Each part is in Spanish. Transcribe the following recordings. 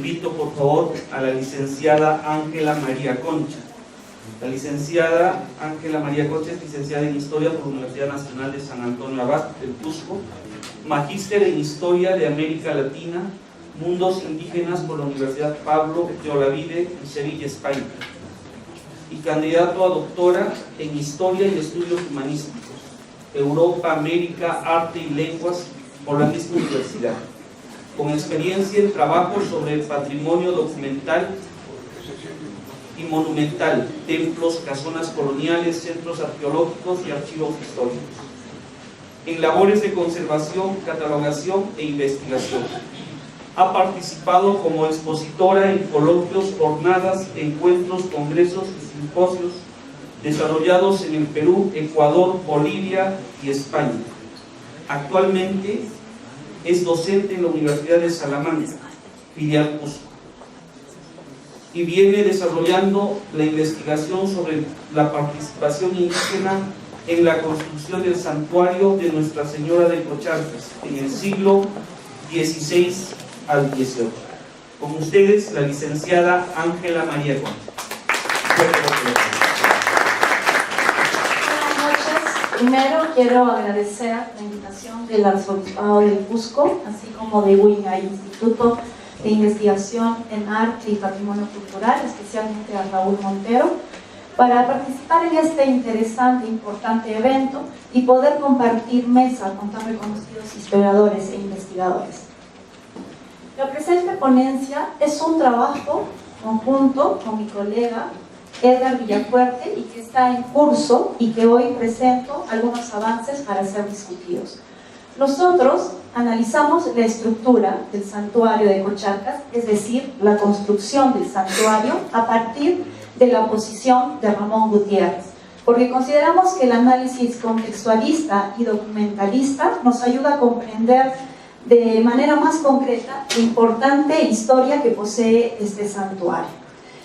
Invito por favor a la licenciada Ángela María Concha. La licenciada Ángela María Concha es licenciada en Historia por la Universidad Nacional de San Antonio Abad del Cusco, magíster en Historia de América Latina, Mundos Indígenas por la Universidad Pablo de Olavide en Sevilla, España, y candidato a doctora en Historia y Estudios Humanísticos, Europa, América, Arte y Lenguas por la misma universidad, con experiencia en trabajos sobre el patrimonio documental y monumental, templos, casonas coloniales, centros arqueológicos y archivos históricos, en labores de conservación, catalogación e investigación. Ha participado como expositora en coloquios, jornadas, encuentros, congresos y simposios desarrollados en el Perú, Ecuador, Bolivia y España. Actualmente es docente en la Universidad de Salamanca, filial Cusco, y viene desarrollando la investigación sobre la participación indígena en la construcción del santuario de Nuestra Señora de Cocharcas en el siglo XVI al XVIII. Con ustedes, la licenciada Ángela María Concha. Primero quiero agradecer la invitación del Arzobispado del Cusco, así como de WINGA, Instituto de Investigación en Arte y Patrimonio Cultural, especialmente a Raúl Montero, para participar en este interesante e importante evento y poder compartir mesa con tan reconocidos historiadores e investigadores. La presente ponencia es un trabajo conjunto con mi colega Edgar Villafuerte y que está en curso y que hoy presento algunos avances para ser discutidos. Nosotros analizamos la estructura del santuario de Cocharcas, es decir, la construcción del santuario a partir de la posición de Ramón Gutiérrez, porque consideramos que el análisis contextualista y documentalista nos ayuda a comprender de manera más concreta la importante historia que posee este santuario.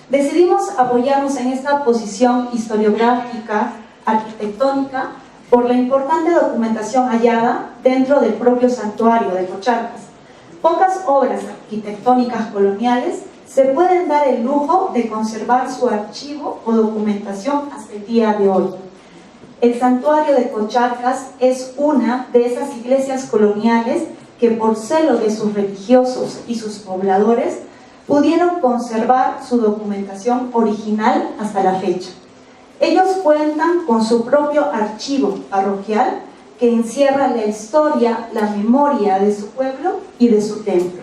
Decidimos apoyarnos en esta posición historiográfica, arquitectónica, por la importante documentación hallada dentro del propio santuario de Cocharcas. Pocas obras arquitectónicas coloniales se pueden dar el lujo de conservar su archivo o documentación hasta el día de hoy. El santuario de Cocharcas es una de esas iglesias coloniales que por celo de sus religiosos y sus pobladores pudieron conservar su documentación original hasta la fecha. Ellos cuentan con su propio archivo parroquial que encierra la historia, la memoria de su pueblo y de su templo.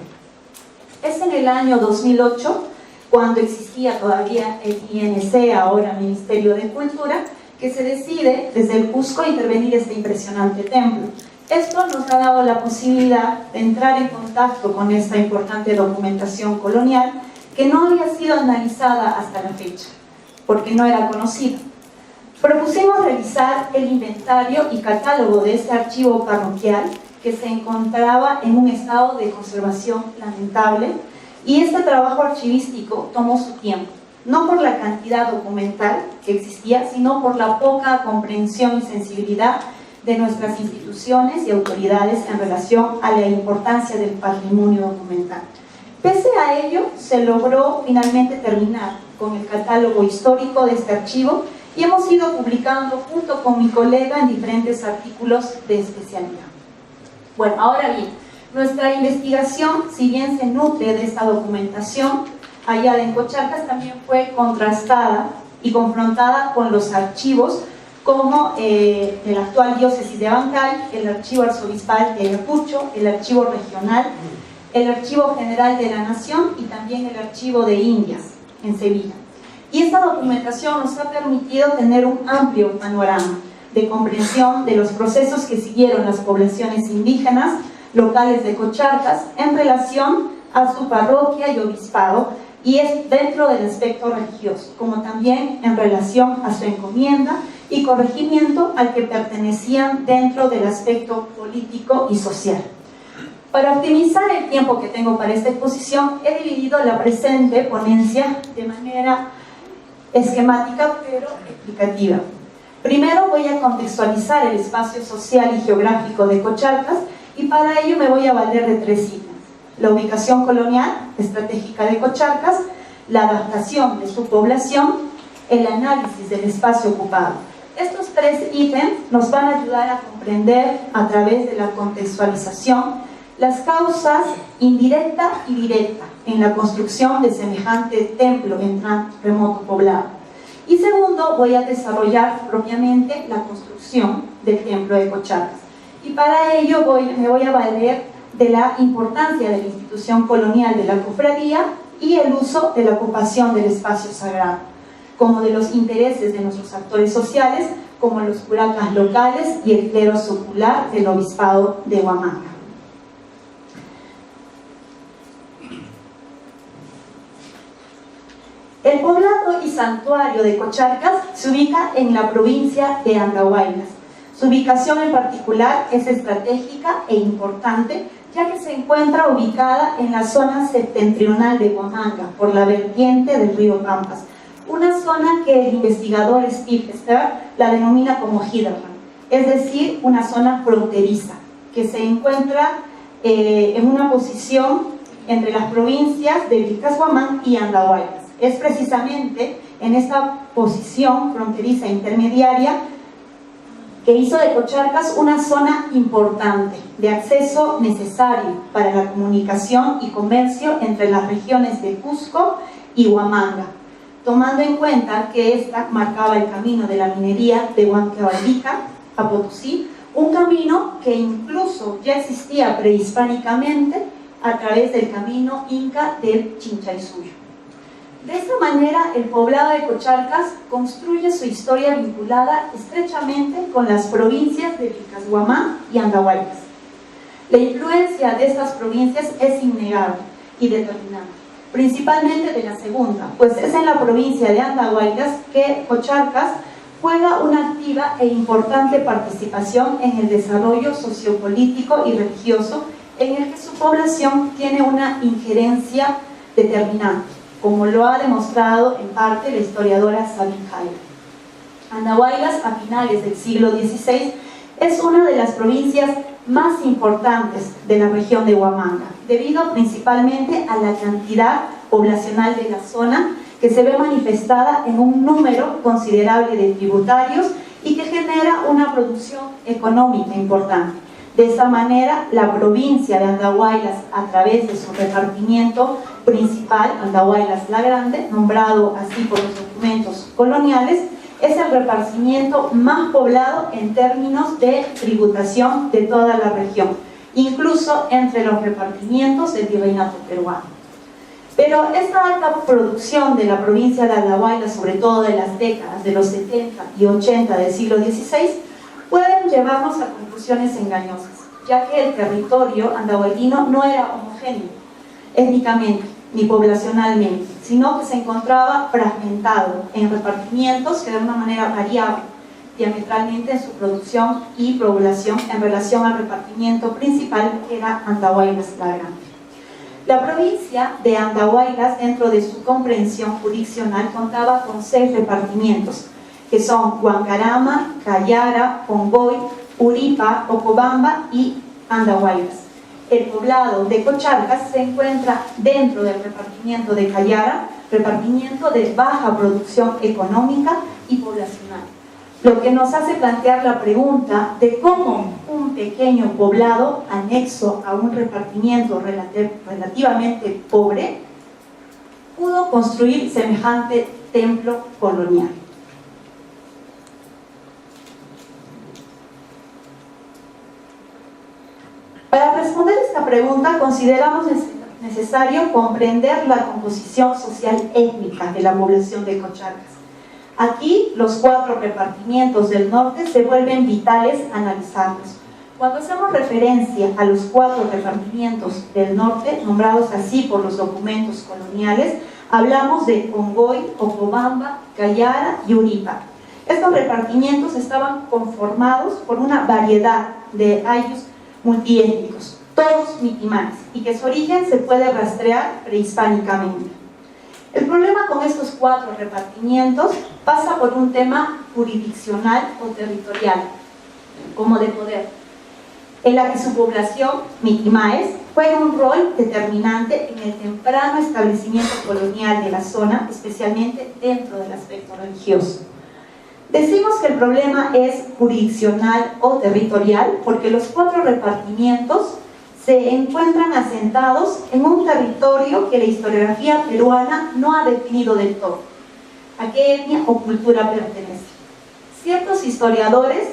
Es en el año 2008, cuando existía todavía el INC, ahora Ministerio de Cultura, que se decide desde el Cusco intervenir este impresionante templo. Esto nos ha dado la posibilidad de entrar en contacto con esta importante documentación colonial que no había sido analizada hasta la fecha, porque no era conocida. Propusimos realizar el inventario y catálogo de este archivo parroquial que se encontraba en un estado de conservación lamentable, y este trabajo archivístico tomó su tiempo, no por la cantidad documental que existía, sino por la poca comprensión y sensibilidad de nuestras instituciones y autoridades en relación a la importancia del patrimonio documental. Pese a ello, se logró finalmente terminar con el catálogo histórico de este archivo y hemos ido publicando junto con mi colega en diferentes artículos de especialidad. Bueno, ahora bien, nuestra investigación, si bien se nutre de esta documentación hallada en Cocharcas, también fue contrastada y confrontada con los archivos como el actual diócesis de Abancay, el archivo arzobispal de Ayacucho, el archivo regional, el archivo general de la Nación y también el archivo de Indias en Sevilla. Y esta documentación nos ha permitido tener un amplio panorama de comprensión de los procesos que siguieron las poblaciones indígenas locales de Cocharcas en relación a su parroquia y obispado, y es dentro del aspecto religioso, como también en relación a su encomienda y corregimiento al que pertenecían dentro del aspecto político y social. Para optimizar el tiempo que tengo para esta exposición, he dividido la presente ponencia de manera esquemática pero explicativa. Primero voy a contextualizar el espacio social y geográfico de Cocharcas, y para ello me voy a valer de tres citas. la ubicación colonial estratégica de Cocharcas, la adaptación de su población, el análisis del espacio ocupado. Estos tres ítems nos van a ayudar a comprender a través de la contextualización las causas indirecta y directa en la construcción de semejante templo en tan remoto poblado. Y segundo, voy a desarrollar propiamente la construcción del templo de Cocharcas. Y para ello me voy a valer de la importancia de la institución colonial de la cofradía y el uso de la ocupación del espacio sagrado, como de los intereses de nuestros actores sociales, como los curacas locales y el clero secular del obispado de Huamanga. El poblado y santuario de Cocharcas se ubica en la provincia de Andahuaylas. Su ubicación en particular es estratégica e importante, ya que se encuentra ubicada en la zona septentrional de Huamanga, por la vertiente del río Pampas, una zona que el investigador Steve Stern la denomina como hinterland, es decir, una zona fronteriza, que se encuentra en una posición entre las provincias de Vilcashuamán y Andahuaylas. Es precisamente en esta posición fronteriza intermediaria que hizo de Cocharcas una zona importante de acceso necesario para la comunicación y comercio entre las regiones de Cusco y Huamanga, tomando en cuenta que esta marcaba el camino de la minería de Huancavelica a Potosí, un camino que incluso ya existía prehispánicamente a través del camino inca del Chinchaysuyo. De esta manera, el poblado de Cocharcas construye su historia vinculada estrechamente con las provincias de Vilcashuamán y Andahuaylas. La influencia de estas provincias es innegable y determinante, principalmente de la segunda, pues es en la provincia de Andahuaylas que Cocharcas juega una activa e importante participación en el desarrollo sociopolítico y religioso, en el que su población tiene una injerencia determinante, como lo ha demostrado en parte la historiadora Sabine Jairo. Andahuaylas, a finales del siglo XVI, es una de las provincias más importantes de la región de Huamanga, debido principalmente a la cantidad poblacional de la zona, que se ve manifestada en un número considerable de tributarios y que genera una producción económica importante. De esta manera, la provincia de Andahuaylas, a través de su repartimiento principal, Andahuaylas la Grande, nombrado así por los documentos coloniales, es el repartimiento más poblado en términos de tributación de toda la región, incluso entre los repartimientos del virreinato peruano. Pero esta alta producción de la provincia de Andahuaylas, sobre todo de las décadas de los 70 y 80 del siglo XVI, pueden llevarnos a conclusiones engañosas, ya que el territorio andahuaylino no era homogéneo étnicamente ni poblacionalmente, sino que se encontraba fragmentado en repartimientos que de una manera variaban diametralmente en su producción y población en relación al repartimiento principal, que era Andahuaylas la Grande. La provincia de Andahuaylas, dentro de su comprensión jurisdiccional, contaba con 6 repartimientos, que son Huancarama, Cayara, Congoy, Uripa, Ocobamba y Andahuaylas. El poblado de Cocharcas se encuentra dentro del repartimiento de Cayara, repartimiento de baja producción económica y poblacional, lo que nos hace plantear la pregunta de cómo un pequeño poblado anexo a un repartimiento relativamente pobre pudo construir semejante templo colonial. Para responder esta pregunta, consideramos necesario comprender la composición social étnica de la población de Cocharcas. Aquí, los 4 repartimientos del norte se vuelven vitales analizarlos. Cuando hacemos referencia a los 4 repartimientos del norte, nombrados así por los documentos coloniales, hablamos de Congoy, Ocobamba, Cayara y Uripa. Estos repartimientos estaban conformados por una variedad de ayllus multiétnicos, todos mitimanes, y que su origen se puede rastrear prehispánicamente. El problema con estos 4 repartimientos pasa por un tema jurisdiccional o territorial, como de poder. en la que su población, Mitimaes, juega un rol determinante en el temprano establecimiento colonial de la zona, especialmente dentro del aspecto religioso. Decimos que el problema es jurisdiccional o territorial porque los 4 repartimientos se encuentran asentados en un territorio que la historiografía peruana no ha definido del todo. ¿A qué etnia o cultura pertenece? Ciertos historiadores,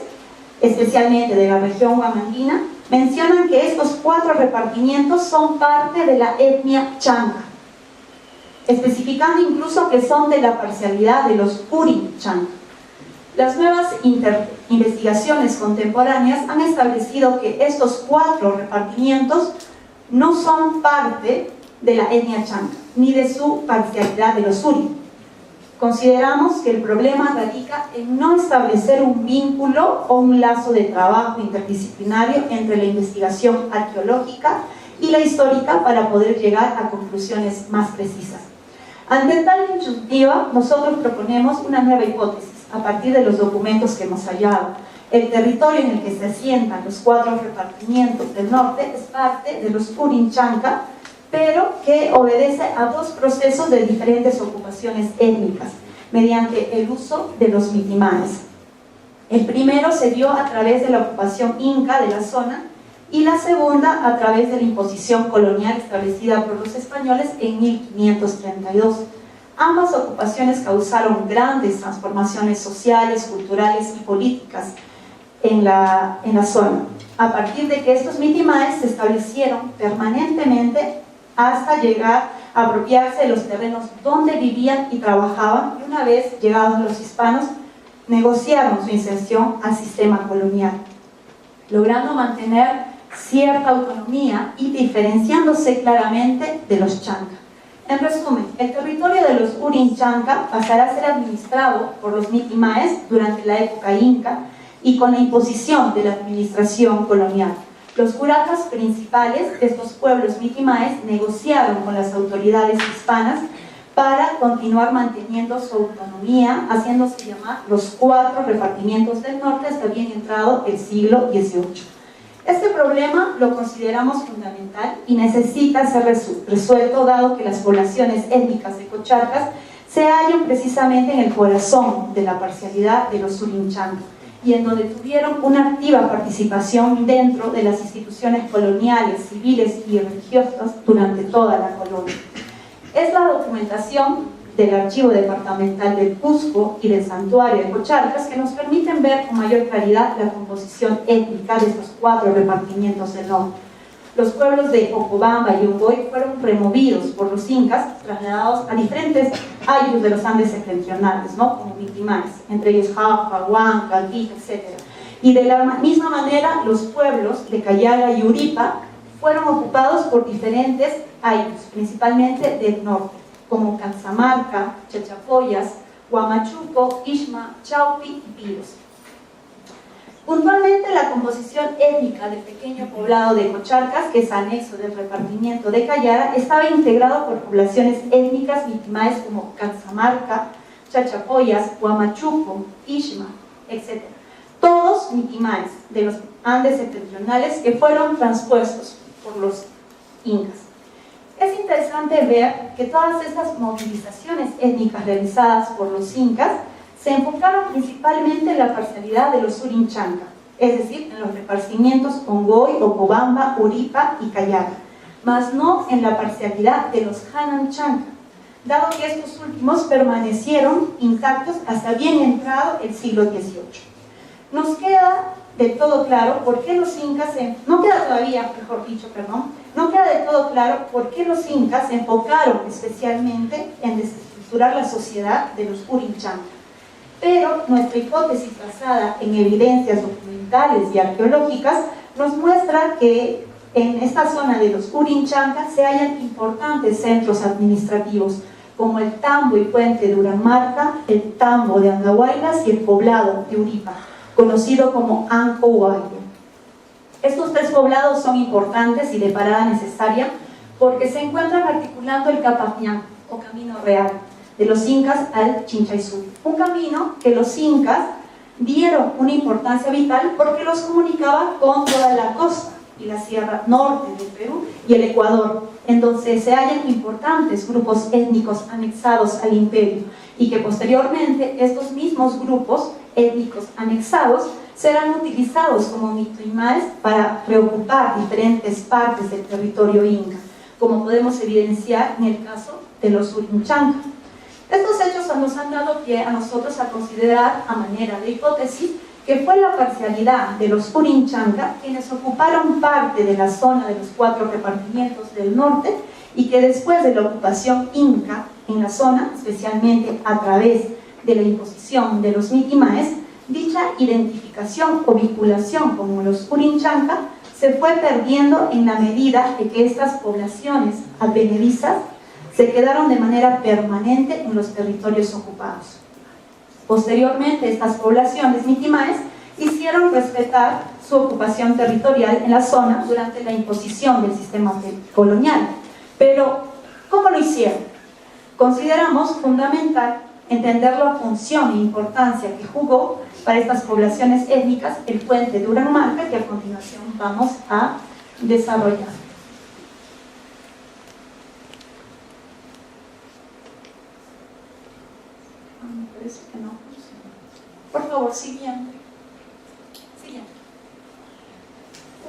especialmente de la región huamanguina, mencionan que estos 4 repartimientos son parte de la etnia chanca, especificando incluso que son de la parcialidad de los Urin chanca. Las nuevas investigaciones contemporáneas han establecido que estos 4 repartimientos no son parte de la etnia chanca, ni de su parcialidad de los Urin. Consideramos que el problema radica en no establecer un vínculo o un lazo de trabajo interdisciplinario entre la investigación arqueológica y la histórica para poder llegar a conclusiones más precisas. Ante tal disyuntiva, nosotros proponemos una nueva hipótesis a partir de los documentos que hemos hallado. El territorio en el que se asientan los 4 repartimientos del norte es parte de los Urin chanca, pero que obedece a 2 procesos de diferentes ocupaciones étnicas, mediante el uso de los Mitimaes. El primero se dio a través de la ocupación inca de la zona y la segunda a través de la imposición colonial establecida por los españoles en 1532. Ambas ocupaciones causaron grandes transformaciones sociales, culturales y políticas en la zona, a partir de que estos Mitimaes se establecieron permanentemente hasta llegar a apropiarse de los terrenos donde vivían y trabajaban, y una vez llegados los hispanos, negociaron su inserción al sistema colonial, logrando mantener cierta autonomía y diferenciándose claramente de los chanca. En resumen, el territorio de los Urin chanca pasará a ser administrado por los Mitimaes durante la época inca y con la imposición de la administración colonial. Los curacas principales de estos pueblos Mitimaes negociaron con las autoridades hispanas para continuar manteniendo su autonomía, haciéndose llamar los 4 repartimientos del norte hasta bien entrado el siglo XVIII. Este problema lo consideramos fundamental y necesita ser resuelto, dado que las poblaciones étnicas de Cocharcas se hallan precisamente en el corazón de la parcialidad de los Urin chanca, y en donde tuvieron una activa participación dentro de las instituciones coloniales, civiles y religiosas durante toda la colonia. Es la documentación del Archivo Departamental del Cusco y del Santuario de Cocharcas que nos permiten ver con mayor claridad la composición étnica de estos 4 repartimientos del norte. Los pueblos de Ocobamba y Ongoy fueron removidos por los incas, trasladados a diferentes ayllus de los Andes septentrionales, ¿no? Como Mitimaes, entre ellos Jauja, Huanca, Quique, etc. Y de la misma manera, los pueblos de Cayaga y Uripa fueron ocupados por diferentes ayllus, principalmente del norte, como Cansamarca, Chachapoyas, Huamachuco, Ixma, Chaupi y Piros. Puntualmente, la composición étnica del pequeño poblado de Cocharcas, que es anexo del repartimiento de Cayara, estaba integrado por poblaciones étnicas Mitimaes como Cansamarca, Chachapoyas, Huamachuco, Ixma, etc. Todos Mitimaes de los Andes septentrionales que fueron transpuestos por los incas. Es interesante ver que todas estas movilizaciones étnicas realizadas por los incas se enfocaron principalmente en la parcialidad de los Urin chanca, es decir, en los repartimientos Ongoy, Ocobamba, Uripa y Cayaga, mas no en la parcialidad de los Hanan chanca, dado que estos últimos permanecieron intactos hasta bien entrado el siglo XVIII. Nos queda del todo claro por qué los incas, no queda del todo claro por qué los incas se enfocaron especialmente en desestructurar la sociedad de los Urin chanca. Pero nuestra hipótesis basada en evidencias documentales y arqueológicas nos muestra que en esta zona de los Urin chanca se hallan importantes centros administrativos como el Tambo y Puente de Uramarca, el Tambo de Andahuaylas y el poblado de Uripa, conocido como Anco Huaylo. Estos 3 poblados son importantes y de parada necesaria porque se encuentran articulando el Capañán o Camino Real de los incas al Chinchaizú, un camino que los incas dieron una importancia vital porque los comunicaba con toda la costa y la sierra norte del Perú y el Ecuador, en donde se hallan importantes grupos étnicos anexados al imperio, y que posteriormente estos mismos grupos étnicos anexados serán utilizados como mitoimaes para reocupar diferentes partes del territorio inca, como podemos evidenciar en el caso de los Urinchanca. Estos hechos nos han dado pie a nosotros a considerar, a manera de hipótesis, que fue la parcialidad de los Urinchanca quienes ocuparon parte de la zona de los 4 repartimientos del norte, y que después de la ocupación inca en la zona, especialmente a través de la imposición de los mitimaes, dicha identificación o vinculación con los Urinchanca se fue perdiendo en la medida de que estas poblaciones advenedizas se quedaron de manera permanente en los territorios ocupados. Posteriormente, estas poblaciones mitimaes hicieron respetar su ocupación territorial en la zona durante la imposición del sistema colonial. Pero, ¿cómo lo hicieron? Consideramos fundamental entender la función e importancia que jugó para estas poblaciones étnicas el puente de Uranmarca, que a continuación vamos a desarrollar. Parece que no funciona. Por favor, siguiente.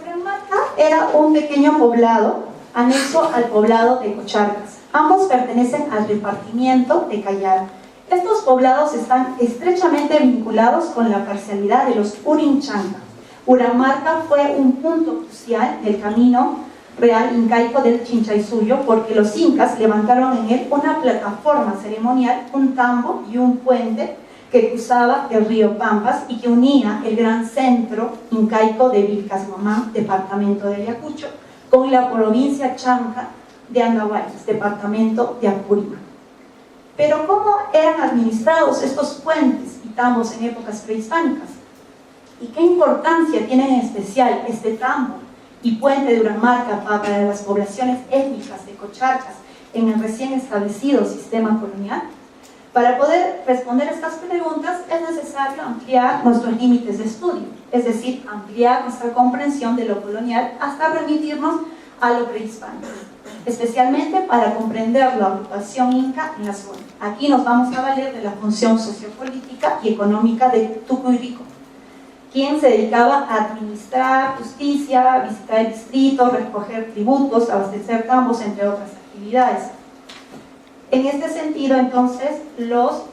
Uranmarca era un pequeño poblado anexo al poblado de Cocharcas. Ambos pertenecen al repartimiento de Cayara. Estos poblados están estrechamente vinculados con la parcialidad de los Urinchanca. Uranmarca fue un punto crucial del camino real incaico del Chinchaysuyo, porque los incas levantaron en él una plataforma ceremonial, un tambo y un puente que cruzaba el río Pampas y que unía el gran centro incaico de Vilcasmamán, departamento de Ayacucho, con la provincia chanca de Andahuaylas, departamento de Apurímac. Pero ¿cómo eran administrados estos puentes y tambos en épocas prehispánicas? ¿Y qué importancia tiene en especial este tambo y puente de Uranmarca para las poblaciones étnicas de Cocharcas en el recién establecido sistema colonial? Para poder responder estas preguntas es necesario ampliar nuestros límites de estudio, es decir, ampliar nuestra comprensión de lo colonial hasta remitirnos a lo prehispánico, especialmente para comprender la ocupación inca en la zona. Aquí nos vamos a valer de la función sociopolítica y económica de Tucuirico, quien se dedicaba a administrar justicia, visitar el distrito, recoger tributos, abastecer tambos, entre otras actividades. En este sentido, entonces, los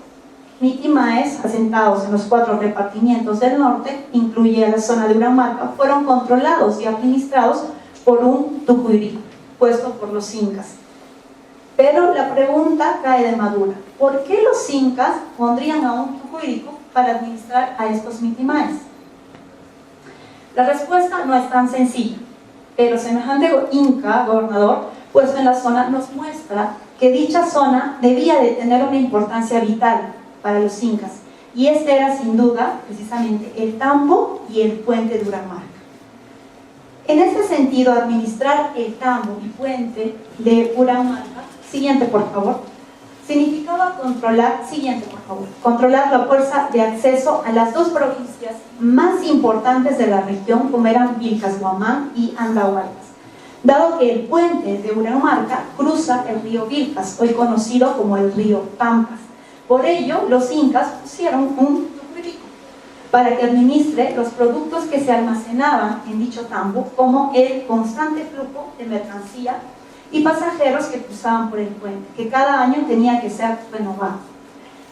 mitimaes asentados en los 4 repartimientos del norte, incluye la zona de Uranmarca, fueron controlados y administrados por un tucuirico, puesto por los incas. Pero la pregunta cae de madura: ¿por qué los incas pondrían a un tucuirico para administrar a estos mitimaes? La respuesta no es tan sencilla, pero semejante inca, gobernador, puesto en la zona, nos muestra que dicha zona debía de tener una importancia vital para los incas, y este era sin duda precisamente el tambo y el puente de Uranmarca. En este sentido, administrar el tambo y puente de Uranmarca, siguiente por favor, significaba controlar la fuerza de acceso a las 2 provincias más importantes de la región, como eran Vilcasmamán y Andahuaylas, dado que el puente de Uranmarca cruza el río Vilcas, hoy conocido como el río Pampas. Por ello, los incas pusieron un tucuirico para que administre los productos que se almacenaban en dicho tambo, como el constante flujo de mercancía y pasajeros que cruzaban por el puente, que cada año tenía que ser renovado.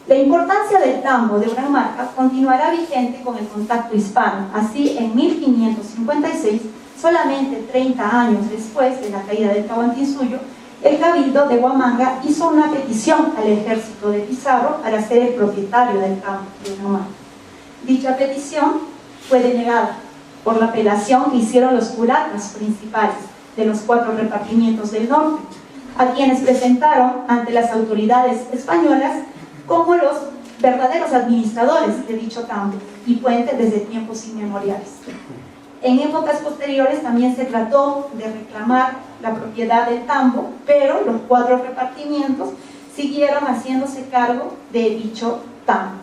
La importancia del tambo de Uranmarca continuará vigente con el contacto hispano. Así, en 1556, solamente 30 años después de la caída del Tahuantinsuyo, el Cabildo de Huamanga hizo una petición al ejército de Pizarro para ser el propietario del tambo de Uranmarca. Dicha petición fue denegada por la apelación que hicieron los curatas principales de los 4 repartimientos del norte, a quienes presentaron ante las autoridades españolas como los verdaderos administradores de dicho tambo y puente desde tiempos inmemoriales. En épocas posteriores también se trató de reclamar la propiedad del tambo, pero los 4 repartimientos siguieron haciéndose cargo de dicho tambo.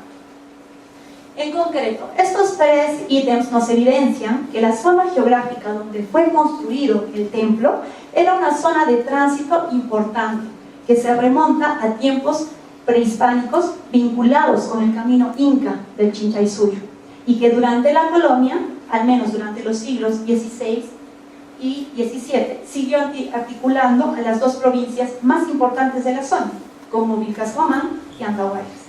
En concreto, estos 3 ítems nos evidencian que la zona geográfica donde fue construido el templo era una zona de tránsito importante, que se remonta a tiempos prehispánicos vinculados con el camino inca del Chinchaysuyo, y que durante la colonia, al menos durante los siglos XVI y XVII, siguió articulando a las 2 provincias más importantes de la zona, como Vilcashuamán y Andahuaylas.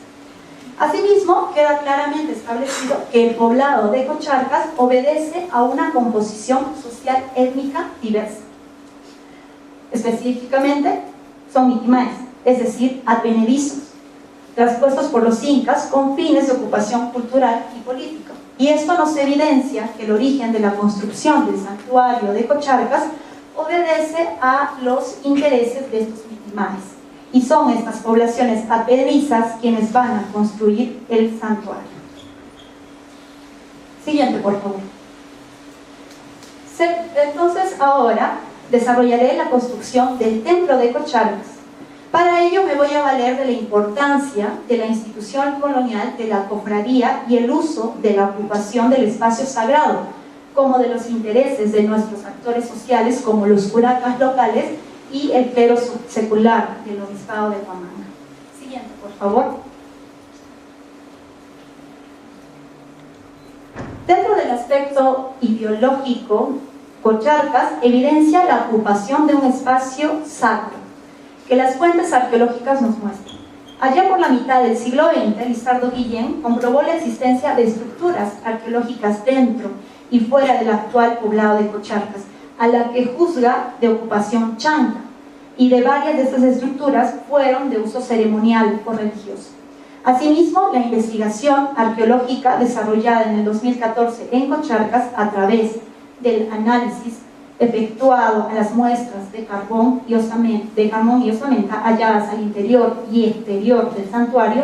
Asimismo, queda claramente establecido que el poblado de Cocharcas obedece a una composición social étnica diversa. Específicamente, son mitimaes, es decir, advenedizos, traspuestos por los incas con fines de ocupación cultural y política. Y esto nos evidencia que el origen de la construcción del santuario de Cocharcas obedece a los intereses de estos mitimaes. Y son estas poblaciones advenedizas quienes van a construir el santuario. Siguiente, por favor. Entonces, ahora desarrollaré la construcción del templo de Cocharcas. Para ello me voy a valer de la importancia de la institución colonial de la cofradía y el uso de la ocupación del espacio sagrado, como de los intereses de nuestros actores sociales como los curacas locales y el clero secular del obispado de Huamanga. Siguiente, por favor. Dentro del aspecto ideológico, Cocharcas evidencia la ocupación de un espacio sacro, que las fuentes arqueológicas nos muestran. Allá por la mitad del siglo XX, Lizardo Guillén comprobó la existencia de estructuras arqueológicas dentro y fuera del actual poblado de Cocharcas, a la que juzga de ocupación chanca, y de varias de estas estructuras fueron de uso ceremonial o religioso. Asimismo, la investigación arqueológica desarrollada en el 2014 en Cocharcas a través del análisis efectuado a las muestras de carbón y osamenta halladas al interior y exterior del santuario,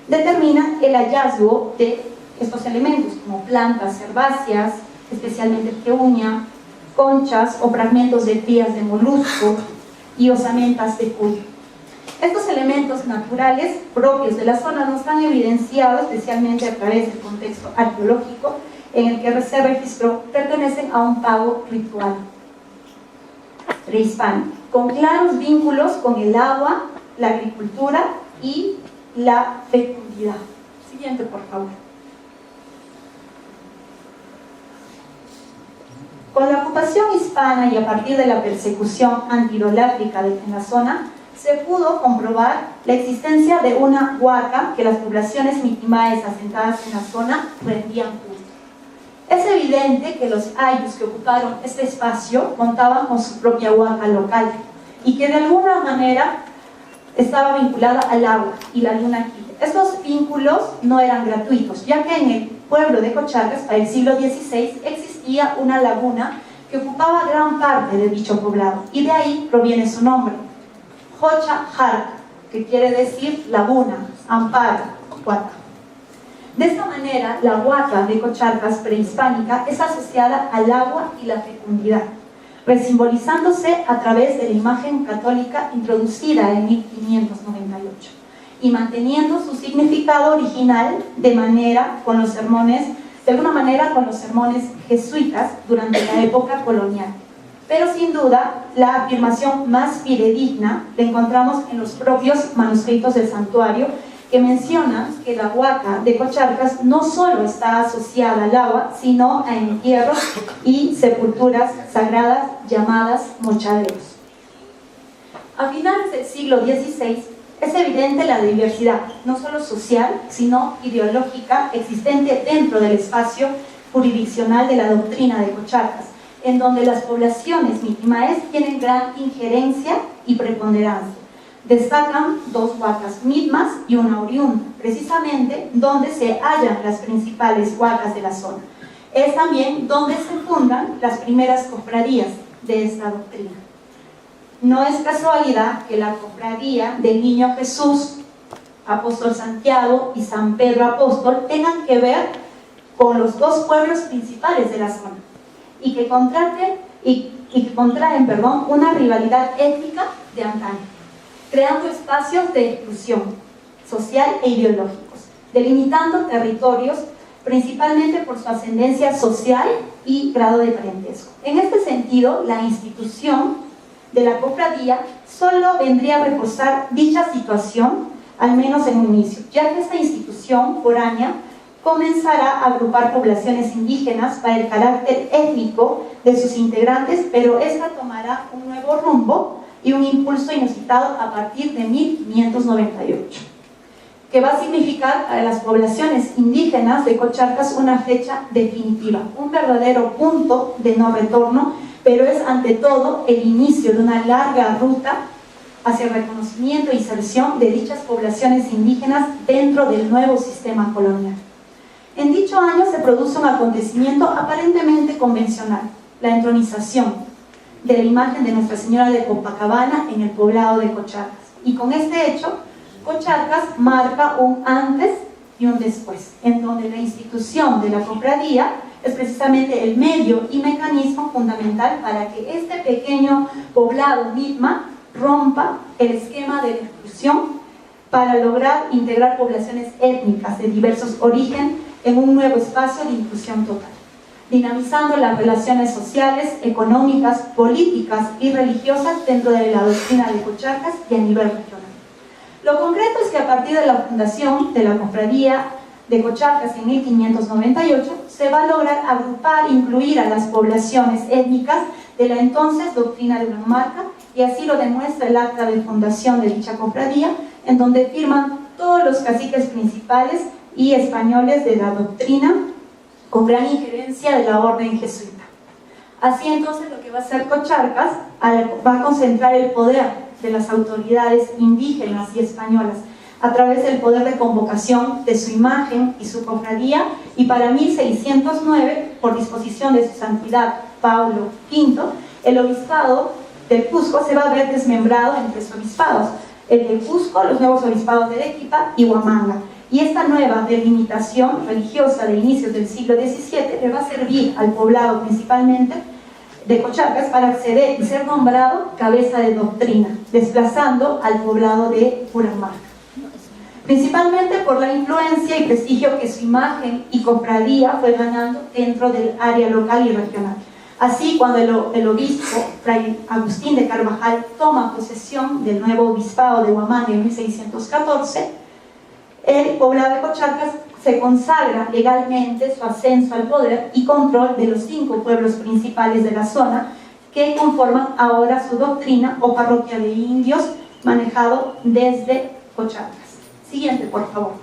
determina el hallazgo de estos elementos como plantas herbáceas, especialmente peuña, conchas o fragmentos de crías de molusco y osamentas de cuyo. Estos elementos naturales propios de la zona nos han evidenciado especialmente a través del contexto arqueológico en el que se registró, pertenecen a un pago ritual prehispánico, con claros vínculos con el agua, la agricultura y la fecundidad. Siguiente, por favor. Con la ocupación hispana y a partir de la persecución antiidolátrica en la zona, se pudo comprobar la existencia de una huaca que las poblaciones mitimaes asentadas en la zona rendían culto. Es evidente que los ayllus que ocuparon este espacio contaban con su propia huaca local y que de alguna manera estaba vinculada al agua y la luna quilla. Estos vínculos no eran gratuitos, ya que en el pueblo de Cocharcas, para el siglo XVI, existía una laguna que ocupaba gran parte de dicho poblado, y de ahí proviene su nombre, Jocha Jarca, que quiere decir laguna, amparo, huaca. De esta manera, la huaca de Cocharcas prehispánica es asociada al agua y la fecundidad, resimbolizándose a través de la imagen católica introducida en 1598 y manteniendo su significado original de alguna manera con los sermones jesuitas durante la época colonial. Pero sin duda, la afirmación más fidedigna la encontramos en los propios manuscritos del santuario, que menciona que la huaca de Cocharcas no solo está asociada al agua, sino a entierros y sepulturas sagradas llamadas mochaderos. A finales del siglo XVI es evidente la diversidad, no solo social, sino ideológica, existente dentro del espacio jurisdiccional de la doctrina de Cocharcas, en donde las poblaciones mitimaes tienen gran injerencia y preponderancia. Destacan 2 huacas mitmas y una oriunda, precisamente donde se hallan las principales huacas de la zona. Es también donde se fundan las primeras cofradías de esta doctrina. No es casualidad que la cofradía del Niño Jesús, Apóstol Santiago y San Pedro Apóstol tengan que ver con los 2 pueblos principales de la zona y que contraen una rivalidad étnica de antaño, creando espacios de exclusión social e ideológicos, delimitando territorios principalmente por su ascendencia social y grado de parentesco. En este sentido, la institución de la cofradía solo vendría a reforzar dicha situación, al menos en un inicio, ya que esta institución foránea comenzará a agrupar poblaciones indígenas para el carácter étnico de sus integrantes, pero esta tomará un nuevo rumbo y un impulso inusitado a partir de 1598, que va a significar para las poblaciones indígenas de Cocharcas una fecha definitiva, un verdadero punto de no retorno, pero es ante todo el inicio de una larga ruta hacia el reconocimiento e inserción de dichas poblaciones indígenas dentro del nuevo sistema colonial. En dicho año se produce un acontecimiento aparentemente convencional, la entronización de la imagen de Nuestra Señora de Copacabana en el poblado de Cocharcas. Y con este hecho, Cocharcas marca un antes y un después, en donde la institución de la cofradía es precisamente el medio y mecanismo fundamental para que este pequeño poblado Mitma rompa el esquema de la exclusión para lograr integrar poblaciones étnicas de diversos orígenes en un nuevo espacio de inclusión total, dinamizando las relaciones sociales, económicas, políticas y religiosas dentro de la doctrina de Cocharcas y a nivel regional. Lo concreto es que a partir de la fundación de la cofradía de Cocharcas en 1598 se va a lograr agrupar e incluir a las poblaciones étnicas de la entonces doctrina de Humamarca, y así lo demuestra el acta de fundación de dicha cofradía, en donde firman todos los caciques principales y españoles de la doctrina, con gran injerencia de la orden jesuita. Así entonces lo que va a hacer Cocharcas va a concentrar el poder de las autoridades indígenas y españolas a través del poder de convocación de su imagen y su cofradía, y para 1609, por disposición de su santidad Pablo V, el obispado del Cusco se va a ver desmembrado en 3 obispados, el de Cusco, los nuevos obispados de Arequipa y Huamanga. Y esta nueva delimitación religiosa de inicios del siglo XVII le va a servir al poblado principalmente de Cocharcas para acceder y ser nombrado cabeza de doctrina, desplazando al poblado de Humamarca, principalmente por la influencia y prestigio que su imagen y cofradía fue ganando dentro del área local y regional. Así, cuando el obispo Fray Agustín de Carvajal toma posesión del nuevo obispado de Huamanga en 1614, el poblado de Cocharcas se consagra legalmente su ascenso al poder y control de los 5 pueblos principales de la zona, que conforman ahora su doctrina o parroquia de indios, manejado desde Cocharcas. Siguiente, por favor.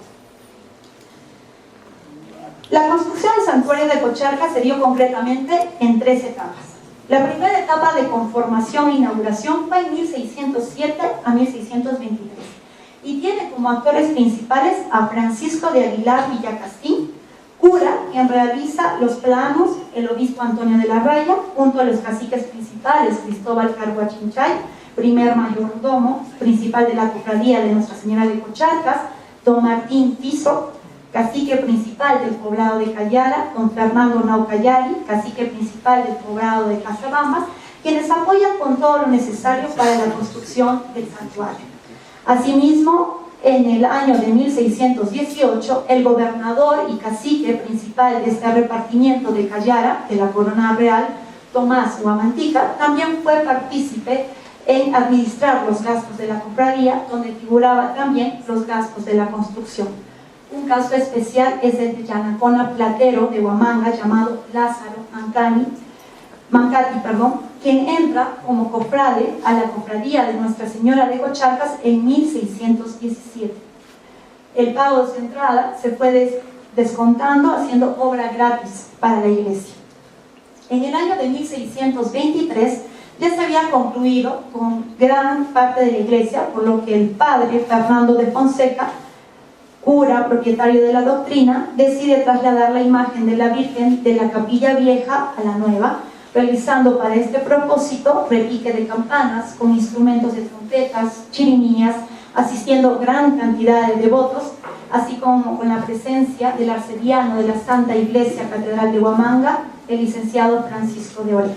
La construcción del santuario de Cocharcas se dio concretamente en 3 etapas. La primera etapa de conformación e inauguración fue en 1607 a 1623 y tiene como actores principales a Francisco de Aguilar Villacastín, cura, quien realiza los planos, el obispo Antonio de la Raya, junto a los caciques principales Cristóbal Carhuachinchay, primer mayordomo principal de la cofradía de Nuestra Señora de Cocharcas, don Martín Tizo, cacique principal del poblado de Cayara, don Fernando Naucayari, cacique principal del poblado de Casabambas, quienes apoyan con todo lo necesario para la construcción del santuario. Asimismo, en el año de 1618, el gobernador y cacique principal de este repartimiento de Cayara, de la Corona Real, Tomás Huamantica, también fue partícipe en administrar los gastos de la cofradía, donde figuraban también los gastos de la construcción. Un caso especial es el de Yanacona Platero de Huamanga, llamado Lázaro Mancati, quien entra como cofrade a la cofradía de Nuestra Señora de Cocharcas en 1617. El pago de su entrada se fue descontando, haciendo obra gratis para la iglesia. En el año de 1623 ya se había concluido con gran parte de la iglesia, por lo que el padre Fernando de Fonseca, cura propietario de la doctrina, decide trasladar la imagen de la Virgen de la Capilla Vieja a la nueva, realizando para este propósito repique de campanas con instrumentos de trompetas, chirimías, asistiendo gran cantidad de devotos, así como con la presencia del arcediano de la Santa Iglesia Catedral de Huamanga, el licenciado Francisco de Orea.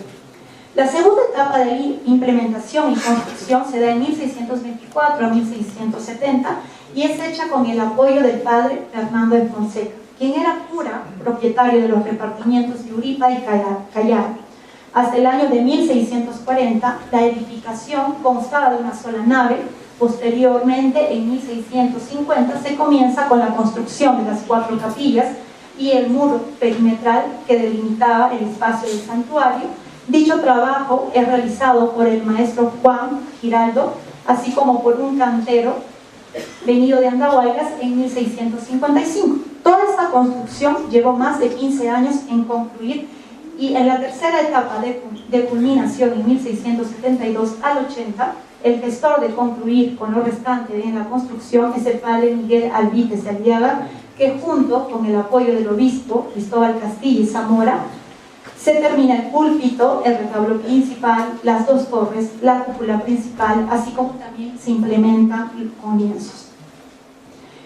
La segunda etapa de implementación y construcción se da en 1624 a 1670 y es hecha con el apoyo del padre Fernando de Fonseca, quien era cura propietario de los repartimientos de Uripa y Callao. Hasta el año de 1640, la edificación constaba de una sola nave. Posteriormente, en 1650, se comienza con la construcción de las 4 capillas y el muro perimetral que delimitaba el espacio del santuario. Dicho trabajo es realizado por el maestro Juan Giraldo, así como por un cantero venido de Andahuaylas en 1655. Toda esta construcción llevó más de 15 años en concluir, y en la tercera etapa de culminación, en 1672 al 80, el gestor de concluir con lo restante en la construcción es el padre Miguel Alvídez de Aliaga, que junto con el apoyo del obispo Cristóbal Castilla y Zamora, se termina el púlpito, el retablo principal, las 2 torres, la cúpula principal, así como también se implementan con lienzos.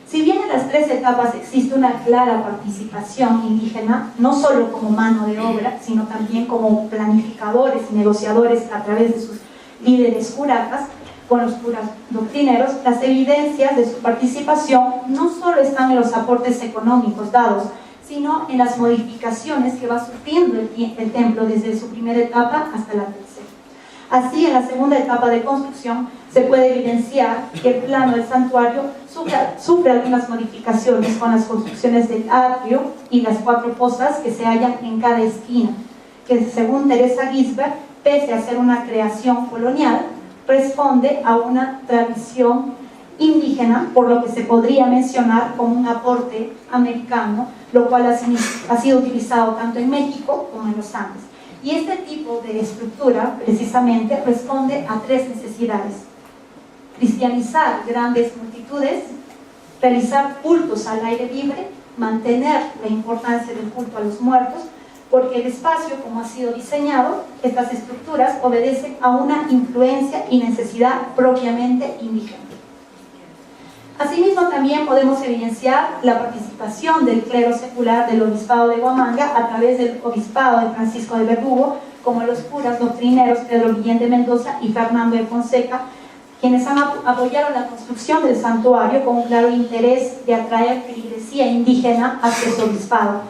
Si bien en las 3 etapas existe una clara participación indígena, no solo como mano de obra, sino también como planificadores y negociadores a través de sus líderes curacas, con los curas doctrineros, las evidencias de su participación no solo están en los aportes económicos dados, sino en las modificaciones que va sufriendo el templo desde su primera etapa hasta la tercera. Así, en la segunda etapa de construcción se puede evidenciar que el plano del santuario sufre algunas modificaciones con las construcciones del atrio y las 4 pozas que se hallan en cada esquina, que según Teresa Gisbert, pese a ser una creación colonial, responde a una tradición indígena, por lo que se podría mencionar como un aporte americano, lo cual ha sido utilizado tanto en México como en los Andes. Y este tipo de estructura, precisamente, responde a 3 necesidades: cristianizar grandes multitudes, realizar cultos al aire libre, mantener la importancia del culto a los muertos, porque el espacio, como ha sido diseñado, estas estructuras obedecen a una influencia y necesidad propiamente indígena. Asimismo, también podemos evidenciar la participación del clero secular del Obispado de Huamanga a través del Obispado de Francisco de Verdugo, como los curas doctrineros Pedro Guillén de Mendoza y Fernando de Fonseca, quienes apoyaron la construcción del santuario con un claro interés de atraer feligresía indígena hacia su obispado.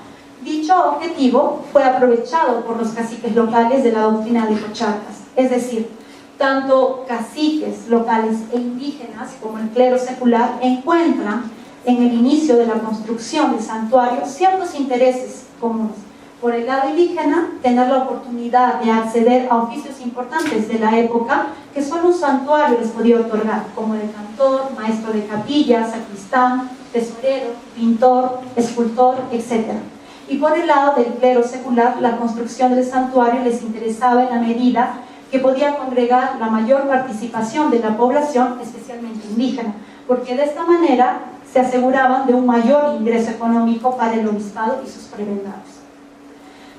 Dicho objetivo fue aprovechado por los caciques locales de la doctrina de Cocharcas, es decir, tanto caciques locales e indígenas como el clero secular encuentran en el inicio de la construcción del santuario ciertos intereses comunes. Por el lado indígena, tener la oportunidad de acceder a oficios importantes de la época que solo un santuario les podía otorgar, como el cantor, maestro de capilla, sacristán, tesorero, pintor, escultor, etc. Y por el lado del clero secular, la construcción del santuario les interesaba en la medida que podía congregar la mayor participación de la población, especialmente indígena, porque de esta manera se aseguraban de un mayor ingreso económico para el obispado y sus prebendados.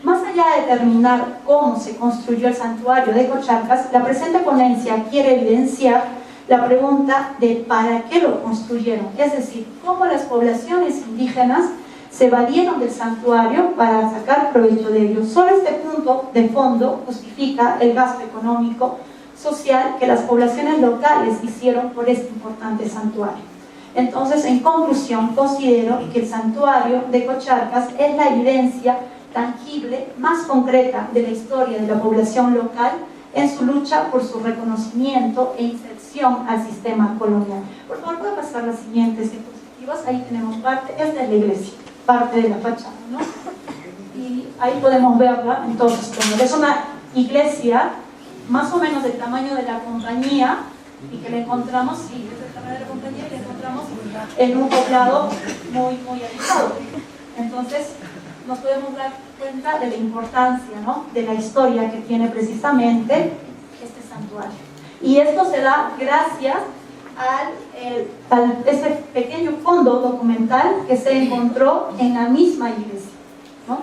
Más allá de determinar cómo se construyó el santuario de Cocharcas, la presente ponencia quiere evidenciar la pregunta de ¿para qué lo construyeron? Es decir, cómo las poblaciones indígenas se valieron del santuario para sacar provecho de ello. Solo este punto de fondo justifica el gasto económico, social que las poblaciones locales hicieron por este importante santuario. Entonces, en conclusión, considero que el santuario de Cocharcas es la evidencia tangible más concreta de la historia de la población local en su lucha por su reconocimiento e inserción al sistema colonial. Por favor, puede pasar las siguientes diapositivas. Ahí tenemos parte, esta es la iglesia, parte de la fachada, ¿no? Y ahí podemos verla. Entonces, como es una iglesia más o menos del tamaño de la compañía, y que la encontramos, sí, es del tamaño de la compañía, y la encontramos en un poblado muy alejado. Entonces, nos podemos dar cuenta de la importancia, ¿no?, de la historia que tiene precisamente este santuario. Y esto se da gracias a ese pequeño fondo documental que se encontró en la misma iglesia, ¿no?,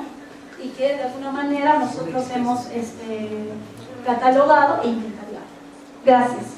y que de alguna manera nosotros hemos catalogado e inventariado. Gracias.